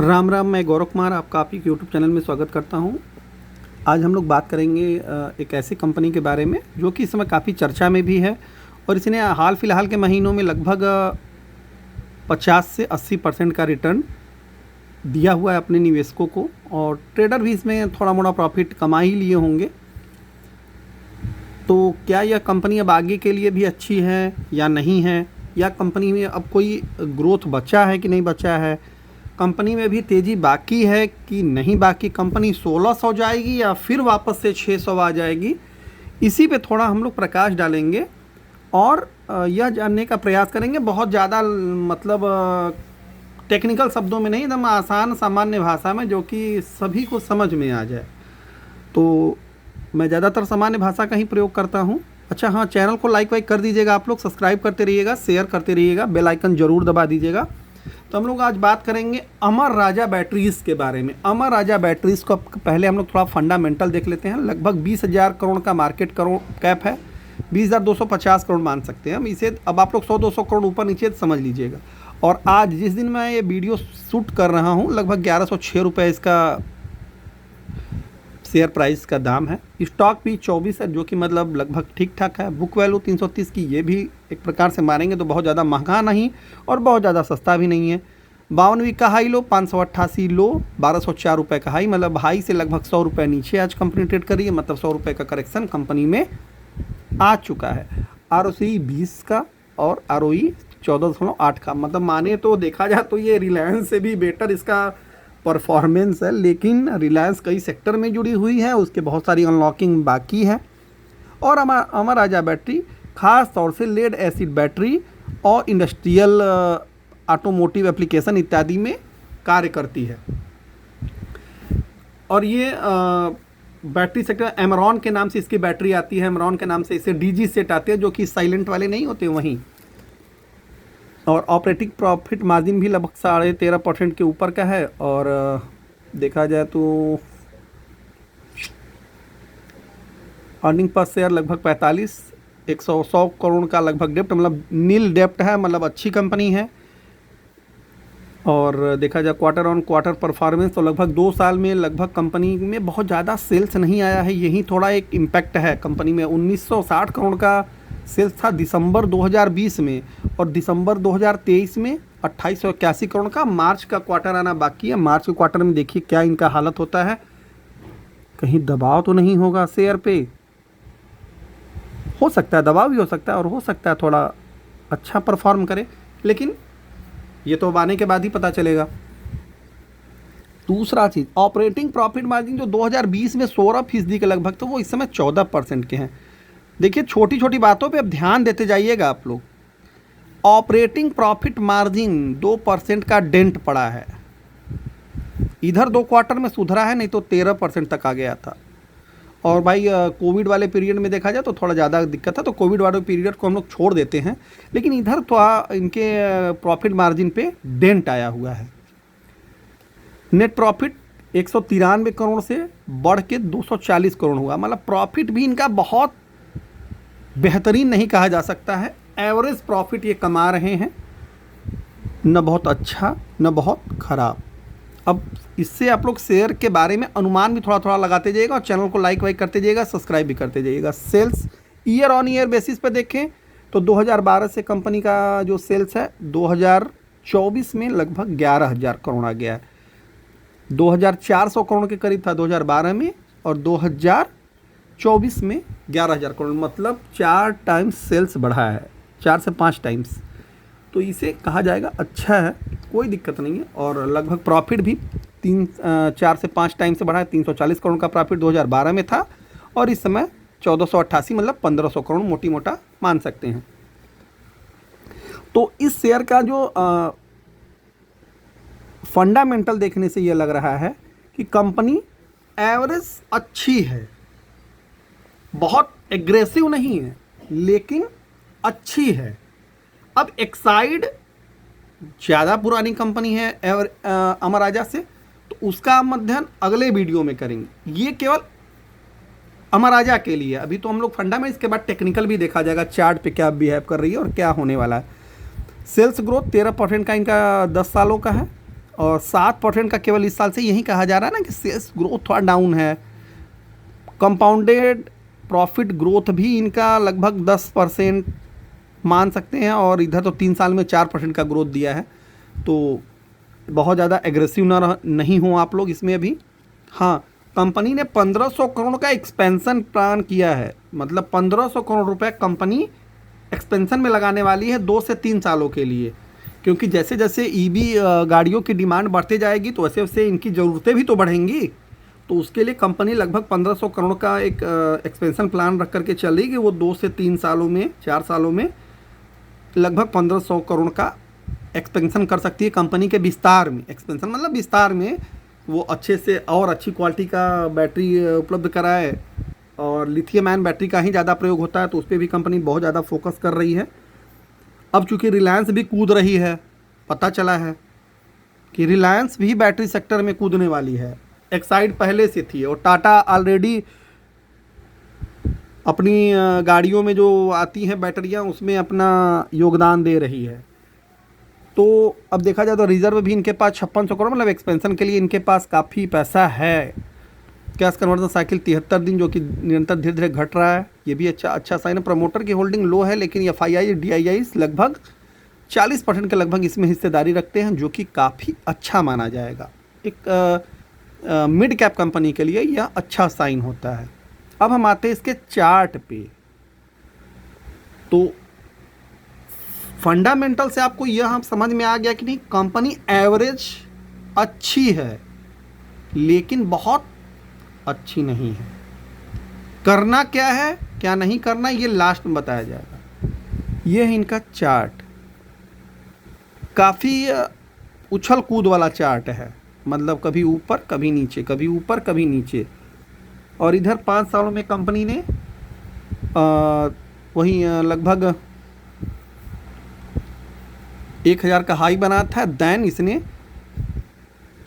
राम राम। मैं गौरव कुमार आपका आप ही के यूट्यूब चैनल में स्वागत करता हूं। आज हम लोग बात करेंगे एक ऐसी कंपनी के बारे में जो कि इस समय काफ़ी चर्चा में भी है और इसने हाल फिलहाल के महीनों में लगभग 50 से 80% का रिटर्न दिया हुआ है अपने निवेशकों को, और ट्रेडर भी इसमें थोड़ा मोड़ा प्रॉफिट कमा ही लिए होंगे। तो क्या यह कंपनी अब आगे के लिए भी अच्छी है या नहीं है, या कंपनी में अब कोई ग्रोथ बचा है कि नहीं बचा है, कंपनी में भी तेज़ी बाकी है कि नहीं बाकी, कंपनी 1600 जाएगी या फिर वापस से 600 आ जाएगी, इसी पे थोड़ा हम लोग प्रकाश डालेंगे और यह जानने का प्रयास करेंगे। बहुत ज़्यादा मतलब टेक्निकल शब्दों में नहीं, एकदम आसान सामान्य भाषा में जो कि सभी को समझ में आ जाए। तो मैं ज़्यादातर सामान्य भाषा का ही प्रयोग करता हूँ। अच्छा हाँ, चैनल को लाइक वाइक कर दीजिएगा आप लोग, सब्सक्राइब करते रहिएगा, शेयर करते रहिएगा, बेल आइकन ज़रूर दबा दीजिएगा। तो हम लोग आज बात करेंगे अमर राजा बैटरीज़ के बारे में। अमर राजा बैटरीज़ को पहले हम लोग थोड़ा फंडामेंटल देख लेते हैं। लगभग 20,000 करोड़ का मार्केट कैप है, 20,250 करोड़ मान सकते हैं हम इसे। अब आप लोग 100-200 करोड़ ऊपर नीचे समझ लीजिएगा। और आज जिस दिन मैं ये वीडियो शूट कर रहा हूँ, लगभग 1106 रुपये इसका शेयर प्राइस का दाम है। स्टॉक भी 24 है, जो कि मतलब लगभग ठीक ठाक है। बुक वैल्यू 330 की, ये भी एक प्रकार से मारेंगे तो बहुत ज़्यादा महंगा नहीं और बहुत ज़्यादा सस्ता भी नहीं है। 52वीं का हाई लो, 588 लो, 1204 रुपये का हाई, मतलब हाई से लगभग 100 रुपये नीचे आज कंपनी ट्रेड कर रही है। मतलब 100 रुपये का करेक्शन कंपनी में आ चुका है। ROCE 20 का और ROE 14.8 का, मतलब माने तो देखा जाए तो ये रिलायंस से भी बेटर इसका परफॉर्मेंस है। लेकिन रिलायंस कई सेक्टर में जुड़ी हुई है, उसके बहुत सारी अनलॉकिंग बाकी है। और अमर राजा बैटरी खास तौर से लेड एसिड बैटरी और इंडस्ट्रियल ऑटोमोटिव एप्लीकेशन इत्यादि में कार्य करती है। और ये बैटरी सेक्टर एमरॉन के नाम से इसकी बैटरी आती है, एमरॉन के नाम से इसे DG सेट आते हैं, जो कि साइलेंट वाले नहीं होते वहीं। और ऑपरेटिंग प्रॉफिट मार्जिन भी लगभग 13.5% के ऊपर का है। और देखा जाए तो अर्निंग पर शेयर लगभग 45, 100 करोड़ का लगभग डेप्ट, मतलब नील डेप्ट है, मतलब अच्छी कंपनी है। और देखा जाए क्वार्टर ऑन क्वार्टर परफॉर्मेंस, तो लगभग 2 साल में लगभग कंपनी में बहुत ज़्यादा सेल्स नहीं आया है, यही थोड़ा एक इम्पैक्ट है। कंपनी में 1960 करोड़ का सेल्स था दिसंबर 2020 में, और दिसंबर 2023 में 2881 करोड़ का। मार्च का क्वार्टर आना बाकी है। मार्च के क्वार्टर में देखिए क्या इनका हालत होता है, कहीं दबाव तो नहीं होगा शेयर पे। हो सकता है दबाव भी हो सकता है, और हो सकता है थोड़ा अच्छा परफॉर्म करे, लेकिन ये तो आने के बाद ही पता चलेगा। दूसरा चीज़, ऑपरेटिंग प्रॉफिट मार्जिन जो 2020 में 16% के लगभग, तो वो इस समय 14% के हैं। देखिए छोटी छोटी बातों पे अब ध्यान देते जाइएगा आप लोग। ऑपरेटिंग प्रॉफिट मार्जिन 2% का डेंट पड़ा है, इधर 2 क्वार्टर में सुधरा है, नहीं तो 13% तक आ गया था। और भाई कोविड वाले पीरियड में देखा जाए तो थोड़ा ज़्यादा दिक्कत था, तो कोविड वाले पीरियड को हम लोग छोड़ देते हैं। लेकिन इधर तो इनके प्रॉफिट मार्जिन पे डेंट आया हुआ है। नेट प्रॉफिट 193 करोड़ से बढ़ के 240 करोड़ हुआ, मतलब प्रॉफिट भी इनका बहुत बेहतरीन नहीं कहा जा सकता है। एवरेज प्रॉफिट ये कमा रहे हैं, न बहुत अच्छा न बहुत ख़राब। अब इससे आप लोग शेयर के बारे में अनुमान भी थोड़ा थोड़ा लगाते जाइएगा, और चैनल को लाइक वाइक करते जाइएगा, सब्सक्राइब भी करते जाइएगा। Sales year on year basis पे देखें तो 2012 से कंपनी का जो सेल्स है 2024 में लगभग 11,000 करोड़ आ गया है। 2,400 करोड़ के करीब था 2012 में, और 2024 में 11,000 करोड़, मतलब 4 टाइम्स सेल्स बढ़ा है, 4 से 5 टाइम्स। तो इसे कहा जाएगा अच्छा है, कोई दिक्कत नहीं है। और लगभग प्रॉफिट भी 4 से 5 टाइम से बढ़ा है। 340 करोड़ का प्रॉफिट 2012 में था, और इस समय 1488, मतलब 1500 करोड़ मोटी मोटा मान सकते हैं। तो इस शेयर का जो फंडामेंटल देखने से ये लग रहा है कि कंपनी एवरेज अच्छी है, बहुत एग्रेसिव नहीं है, लेकिन अच्छी है। अब एक्साइड ज़्यादा पुरानी कंपनी है अमर राजा से, तो उसका हम अध्ययन अगले वीडियो में करेंगे। ये केवल अमर राजा के लिए। अभी तो हम लोग फंडा में, इसके बाद टेक्निकल भी देखा जाएगा, चार्ट पे क्या बिहेव कर रही है और क्या होने वाला है। सेल्स ग्रोथ 13% का इनका 10 सालों का है, और 7% का केवल इस साल से यही कहा जा रहा है ना कि सेल्स ग्रोथ थोड़ा डाउन है। कंपाउंडेड प्रॉफिट ग्रोथ भी इनका लगभग 10% मान सकते हैं, और इधर तो 3 साल में 4% का ग्रोथ दिया है। तो बहुत ज़्यादा एग्रेसिव नहीं हो आप लोग इसमें अभी। हाँ, कंपनी ने 1500 करोड़ का एक्सपेंशन प्लान किया है, मतलब 1500 करोड़ रुपए कंपनी एक्सपेंशन में लगाने वाली है 2 से 3 सालों के लिए, क्योंकि जैसे जैसे ईवी गाड़ियों की डिमांड बढ़ते जाएगी तो वैसे वैसे इनकी ज़रूरतें भी तो बढ़ेंगी। तो उसके लिए कंपनी लगभग 1500 करोड़ का एक एक्सपेंशन प्लान रख करके चलेगी। वो 2 से 3 सालों में, 4 सालों में लगभग 1500 करोड़ का एक्सपेंशन कर सकती है कंपनी के विस्तार में। एक्सपेंशन मतलब विस्तार में वो अच्छे से और अच्छी क्वालिटी का बैटरी उपलब्ध कराए, और लिथियम आयन बैटरी का ही ज़्यादा प्रयोग होता है, तो उस पर भी कंपनी बहुत ज़्यादा फोकस कर रही है। अब चूँकि रिलायंस भी कूद रही है, पता चला है कि रिलायंस भी बैटरी सेक्टर में कूदने वाली है। एक्साइड पहले से थी, और टाटा ऑलरेडी अपनी गाड़ियों में जो आती हैं बैटरियां उसमें अपना योगदान दे रही है। तो अब देखा जाए तो रिजर्व भी इनके पास 5600 करोड़, मतलब एक्सपेंशन के लिए इनके पास काफ़ी पैसा है। कैश कन्वर्जन साइकिल 73 दिन, जो कि निरंतर धीरे धीरे घट रहा है, ये भी अच्छा साइन है। प्रमोटर की होल्डिंग लो है, लेकिन FII DII लगभग 40% के लगभग इसमें हिस्सेदारी रखते हैं, जो कि काफ़ी अच्छा माना जाएगा। एक मिड कैप कंपनी के लिए यह अच्छा साइन होता है। अब हम आते हैं इसके चार्ट पे। तो फंडामेंटल से आपको यह हम समझ में आ गया कि नहीं, कंपनी एवरेज अच्छी है लेकिन बहुत अच्छी नहीं है। करना क्या है क्या नहीं करना ये लास्ट में बताया जाएगा। यह है इनका चार्ट, काफ़ी उछल कूद वाला चार्ट है, मतलब कभी ऊपर कभी नीचे, कभी ऊपर कभी नीचे। और इधर 5 सालों में कंपनी ने वही लगभग 1000 का हाई बना था, देन इसने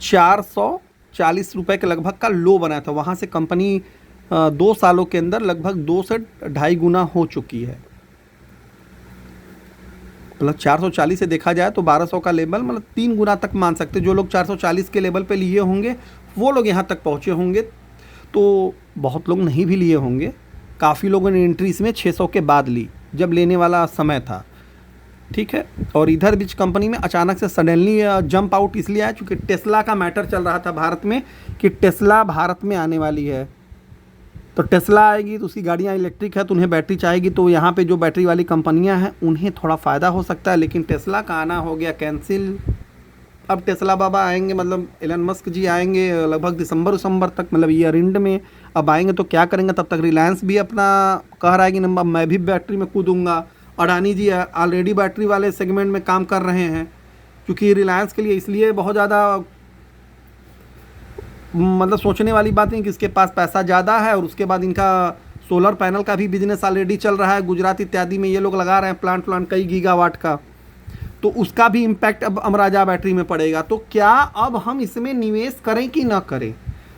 440 रुपए के लगभग का लो बनाया था। वहाँ से कंपनी 2 सालों के अंदर लगभग 2 से 2.5 गुना हो चुकी है। मतलब 440 से देखा जाए तो 1200 का लेवल, मतलब 3 गुना तक मान सकते। जो लोग 440 के लेवल पे लिए होंगे वो लोग यहाँ तक पहुँचे होंगे, तो बहुत लोग नहीं भी लिए होंगे। काफ़ी लोगों ने एंट्री इसमें 600 के बाद ली, जब लेने वाला समय था, ठीक है। और इधर बीच कंपनी में अचानक से सडनली जंप आउट इसलिए आया क्योंकि टेस्ला का मैटर चल रहा था भारत में, कि टेस्ला भारत में आने वाली है। तो टेस्ला आएगी तो उसकी गाड़ियाँ इलेक्ट्रिक है, तो उन्हें बैटरी चाहिएगी। तो यहाँ पे जो बैटरी वाली कंपनियाँ हैं उन्हें थोड़ा फ़ायदा हो सकता है, लेकिन टेस्ला का आना हो गया कैंसिल। अब टेस्ला बाबा आएंगे, मतलब एलन मस्क जी आएंगे लगभग दिसंबर तक, मतलब ईयर एंड में। अब आएंगे तो क्या करेंगे, तब तक रिलायंस भी अपना कह रहा है कि नंबर मैं भी बैटरी में कूदूँगा। अडानी जी ऑलरेडी बैटरी वाले सेगमेंट में काम कर रहे हैं, क्योंकि रिलायंस के लिए इसलिए बहुत ज़्यादा मतलब सोचने वाली बात नहीं कि इसके पास पैसा ज़्यादा है, और उसके बाद इनका सोलर पैनल का भी बिजनेस ऑलरेडी चल रहा है। गुजरात इत्यादि में ये लोग लगा रहे हैं प्लांट कई गीगावाट का, तो उसका भी इम्पैक्ट अब अमराजा बैटरी में पड़ेगा। तो क्या अब हम इसमें निवेश करें कि ना करें?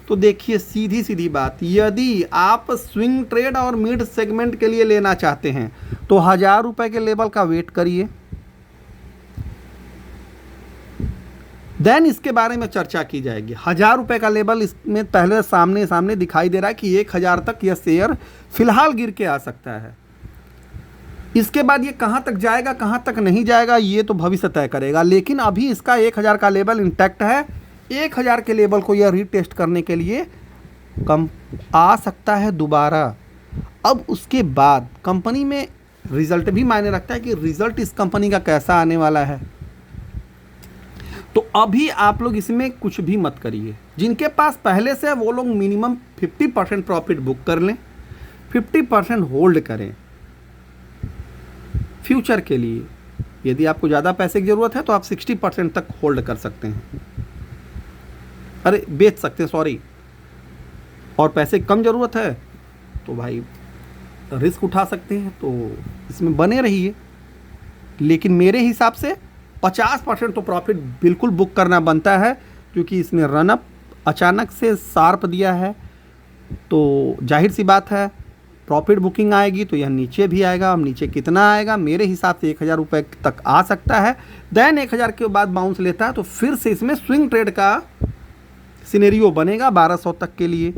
तो देखिए, सीधी सीधी बात, यदि आप स्विंग ट्रेड और मिड सेगमेंट के लिए लेना चाहते हैं तो 1000 रुपये के लेवल का वेट करिए, देन इसके बारे में चर्चा की जाएगी। 1000 रुपये का लेवल इसमें पहले सामने दिखाई दे रहा है कि 1000 तक यह शेयर फिलहाल गिर के आ सकता है। इसके बाद ये कहाँ तक जाएगा कहाँ तक नहीं जाएगा ये तो भविष्य तय करेगा, लेकिन अभी इसका 1000 का लेवल इंटैक्ट है। 1000 के लेवल को यह रीटेस्ट करने के लिए कम आ सकता है दोबारा। अब उसके बाद कंपनी में रिजल्ट भी मायने रखता है कि रिजल्ट इस कंपनी का कैसा आने वाला है। तो अभी आप लोग इसमें कुछ भी मत करिए। जिनके पास पहले से है वो लोग मिनिमम 50% प्रॉफिट बुक कर लें, 50% होल्ड करें फ्यूचर के लिए। यदि आपको ज़्यादा पैसे की ज़रूरत है तो आप 60% तक होल्ड कर सकते हैं, अरे बेच सकते हैं, सॉरी। और पैसे कम ज़रूरत है तो भाई रिस्क उठा सकते हैं, तो इसमें बने रहिए। लेकिन मेरे हिसाब से 50% तो प्रॉफिट बिल्कुल बुक करना बनता है, क्योंकि इसमें रनअप अचानक से शार्प दिया है। तो जाहिर सी बात है प्रॉफिट बुकिंग आएगी तो यह नीचे भी आएगा। अब नीचे कितना आएगा, मेरे हिसाब से 1000 रुपये तक आ सकता है। देन 1000 के बाद बाउंस लेता है तो फिर से इसमें स्विंग ट्रेड का सिनेरियो बनेगा 1200 तक के लिए।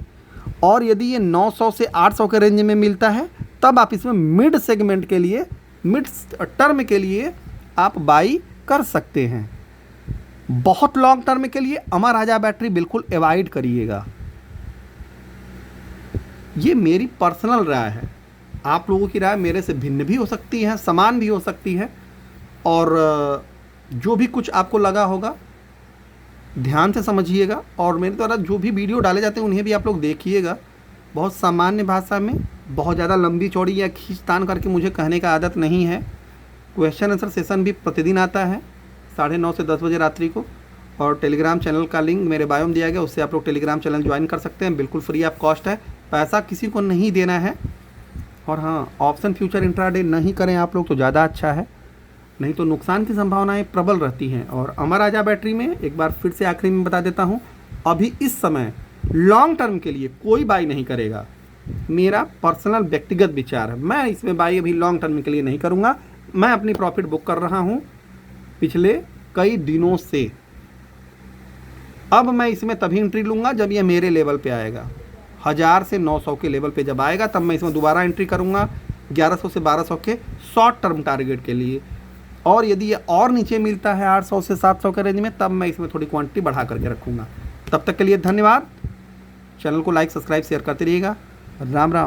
और यदि ये 900 से 800 के रेंज में मिलता है तब आप इसमें मिड सेगमेंट के लिए, मिड टर्म के लिए आप बाई कर सकते हैं। बहुत लॉन्ग टर्म के लिए अमर राजा बैटरी बिल्कुल अवॉइड करिएगा। ये मेरी पर्सनल राय है, आप लोगों की राय मेरे से भिन्न भी हो सकती है, समान भी हो सकती है। और जो भी कुछ आपको लगा होगा ध्यान से समझिएगा। और मेरे द्वारा जो भी वीडियो डाले जाते हैं उन्हें भी आप लोग देखिएगा, बहुत सामान्य भाषा में, बहुत ज़्यादा लंबी चौड़ी या खींचतान करके मुझे कहने का आदत नहीं है। क्वेश्चन आंसर सेशन भी प्रतिदिन आता है 9:30 से 10 बजे रात्रि को। और टेलीग्राम चैनल का लिंक मेरे बायो में दिया गया, उससे आप लोग टेलीग्राम चैनल ज्वाइन कर सकते हैं, बिल्कुल फ्री ऑफ कॉस्ट है, पैसा किसी को नहीं देना है। और हाँ, ऑप्शन फ्यूचर इंट्राडे नहीं करें आप लोग तो ज़्यादा अच्छा है, नहीं तो नुकसान की संभावनाएं प्रबल रहती हैं। और अमर राजा बैटरी में एक बार फिर से आखिरी में बता देता हूं, अभी इस समय लॉन्ग टर्म के लिए कोई बाई नहीं करेगा, मेरा पर्सनल व्यक्तिगत विचार है। मैं इसमें बाई अभी लॉन्ग टर्म के लिए नहीं करूंगा। मैं अपनी प्रॉफिट बुक कर रहा हूं पिछले कई दिनों से। अब मैं इसमें तभी एंट्री लूँगा जब ये मेरे लेवल पे आएगा, 1000 से 900 के लेवल पे जब आएगा तब मैं इसमें दोबारा एंट्री करूँगा 1100 से 1200 के शॉर्ट टर्म टारगेट के लिए। और यदि ये और नीचे मिलता है 800 से 700 के रेंज में तब मैं इसमें थोड़ी क्वांटिटी बढ़ा करके रखूँगा। तब तक के लिए धन्यवाद। चैनल को लाइक, सब्सक्राइब, शेयर करते रहिएगा। राम राम।